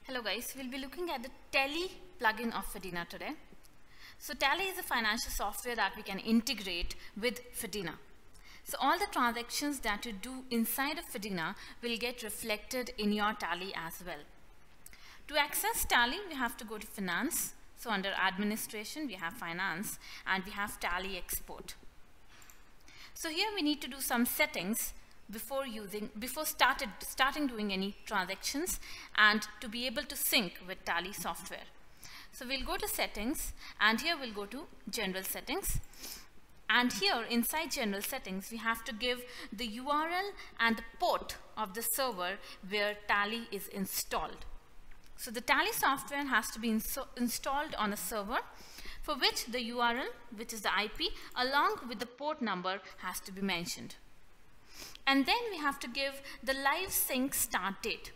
Hello guys, we'll be looking at the Tally plugin of Fedina today. So Tally is a financial software that we can integrate with Fedina. So all the transactions that you do inside of Fedina will get reflected in your Tally as well. To access Tally, we have to go to Finance. So under Administration, we have Finance and we have Tally Export. So here we need to do some settings before starting doing any transactions and to be able to sync with Tally software. So we'll go to settings and here we'll go to general settings, and here inside general settings we have to give the URL and the port of the server where Tally is installed. So the Tally software has to be installed on a server for which the URL, which is the IP, along with the port number has to be mentioned. And then we have to give the live sync start date.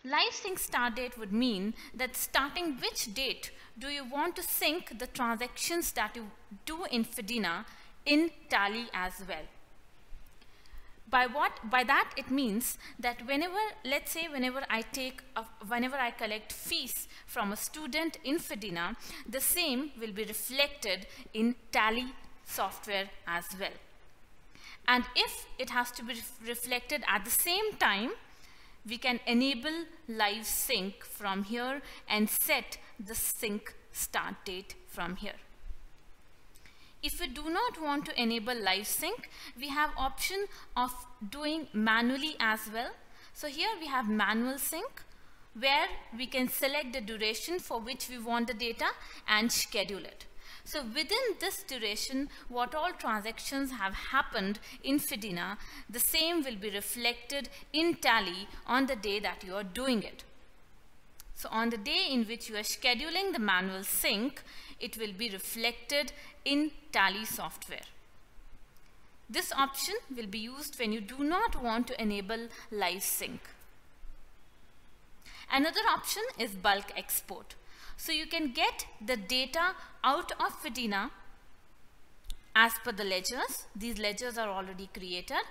Live sync start date would mean that starting which date do you want to sync the transactions that you do in Fedina in Tally as well. By that it means that let's say whenever I collect fees from a student in Fedina, the same will be reflected in Tally software as well. And if it has to be reflected at the same time, we can enable live sync from here and set the sync start date from here. If we do not want to enable live sync, we have option of doing manually as well. So here we have manual sync, where we can select the duration for which we want the data and schedule it. So within this duration, what all transactions have happened in Fedina, the same will be reflected in Tally on the day that you are doing it. So on the day in which you are scheduling the manual sync, it will be reflected in Tally software. This option will be used when you do not want to enable live sync. Another option is bulk export. So you can get the data out of Fedina as per the ledgers. These ledgers are already created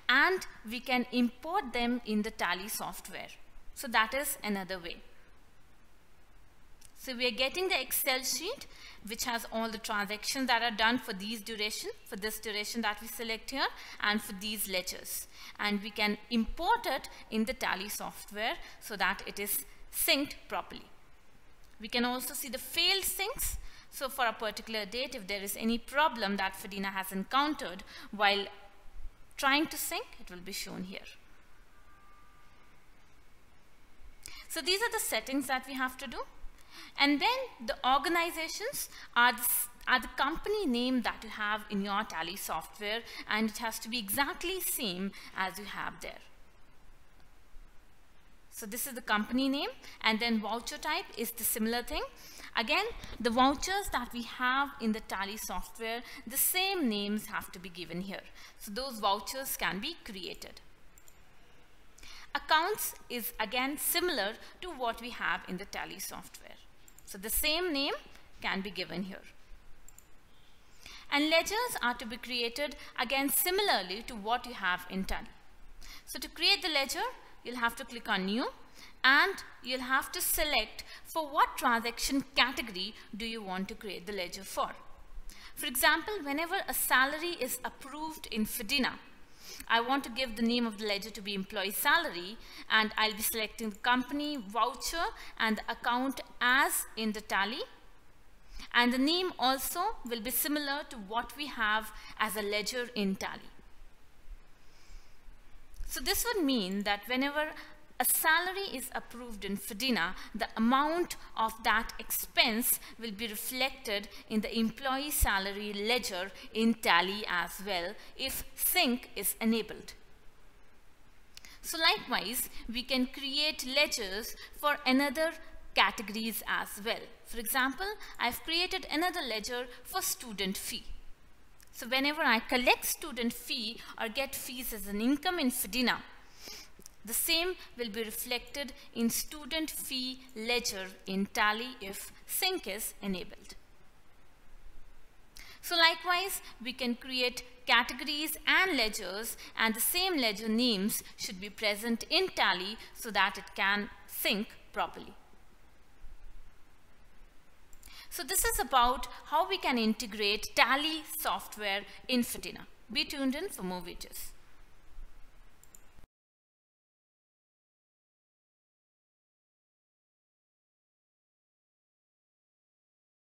and we can import them in the Tally software. So that is another way. So we are getting the Excel sheet which has all the transactions that are done for this duration that we select here, and for these ledgers. And we can import it in the Tally software so that it is synced properly. We can also see the failed syncs. So for a particular date, if there is any problem that Fedina has encountered while trying to sync, it will be shown here. So these are the settings that we have to do. And then the organizations are the company name that you have in your Tally software, and it has to be exactly same as you have there. So this is the company name, and then voucher type is the similar thing. Again, the vouchers that we have in the Tally software, the same names have to be given here. So those vouchers can be created. Accounts is again similar to what we have in the Tally software. So the same name can be given here. And ledgers are to be created again similarly to what you have in Tally. So to create the ledger, you'll have to click on New, and you'll have to select for what transaction category do you want to create the ledger for. For example, whenever a salary is approved in Fedina, I want to give the name of the ledger to be employee salary, and I'll be selecting the company, voucher, and the account as in the Tally. And the name also will be similar to what we have as a ledger in Tally. So this would mean that whenever a salary is approved in Fedina, the amount of that expense will be reflected in the employee salary ledger in Tally as well if sync is enabled. So likewise, we can create ledgers for another categories as well. For example, I've created another ledger for student fee. So whenever I collect student fee or get fees as an income in Fedina, the same will be reflected in student fee ledger in Tally if sync is enabled. So likewise, we can create categories and ledgers, and the same ledger names should be present in Tally so that it can sync properly. So this is about how we can integrate Tally software in Fedina. Be tuned in for more videos.